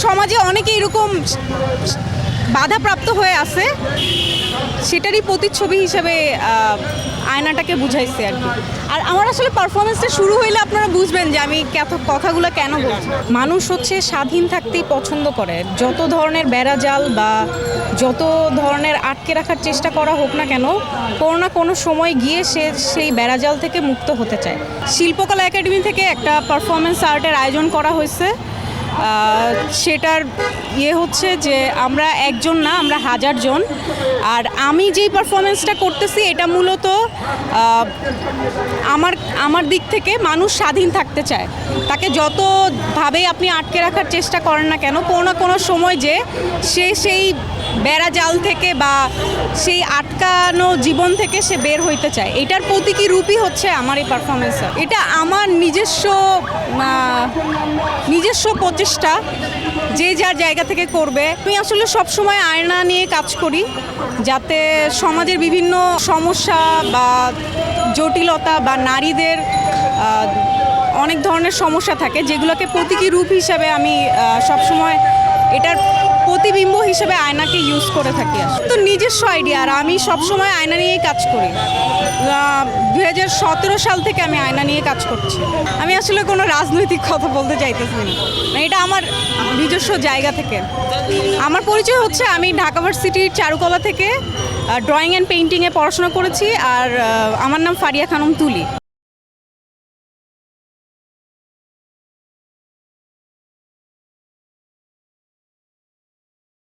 সমাজে অনেকে এরকম বাধাপ্রাপ্ত হয়ে আছে, সেটারই প্রতিচ্ছবি হিসেবে আয়নাটাকে বুঝাইছে আর কি। আর আমার আসলে পারফরমেন্সটা শুরু হইলে আপনারা বুঝবেন যে আমি কথাগুলো কেন বলছি। মানুষ হচ্ছে স্বাধীন থাকতেই পছন্দ করে, যত ধরনের বেড়াজাল বা যত ধরনের আটকে রাখার চেষ্টা করা হোক না কেন, কোনো না কোনো সময় গিয়ে সে সেই বেড়াজাল থেকে মুক্ত হতে চায়। শিল্পকলা একাডেমি থেকে একটা পারফরমেন্স আর্টের আয়োজন করা হয়েছে। সেটার হচ্ছে যে আমরা একজন না, আমরা হাজারজন। আর আমি যেই পারফরমেন্সটা করতেছি এটা মূলত আমার দিক থেকে মানুষ স্বাধীন থাকতে চায়। তাকে যতভাবেই আপনি আটকে রাখার চেষ্টা করেন না কেন, কোনো না কোনো সময় যে সে সেই বেড়াজাল থেকে বা সেই আটকানো জীবন থেকে সে বের হইতে চায়। এটার প্রতীকী রূপই হচ্ছে আমার এই পারফরমেন্স। এটা আমার নিজস্ব প্রচেষ্টা, যে যার জায়গা থেকে করবে। আমি আসলে সবসময় আয়না নিয়ে কাজ করি, যাতে সমাজের বিভিন্ন সমস্যা বা জটিলতা বা নারীদের অনেক ধরনের সমস্যা থাকে, যেগুলোকে প্রতীকী রূপ হিসাবে আমি সবসময় এটার প্রতিবিম্ব হিসেবে আয়নাকে ইউজ করে থাকি। তো নিজস্ব আইডিয়া, আর আমি সবসময় আয়না নিয়েই কাজ করি। 2017 সাল থেকে আমি আয়না নিয়ে কাজ করছি। আমি আসলে কোনো রাজনৈতিক কথা বলতে চাইতেছি না, এটা আমার নিজস্ব জায়গা থেকে। আমার পরিচয় হচ্ছে, আমি ঢাকা ভার্সিটির চারুকলা থেকে ড্রয়িং অ্যান্ড পেইন্টিংয়ে পড়াশোনা করেছি, আর আমার নাম ফারিয়া খানম তুলি।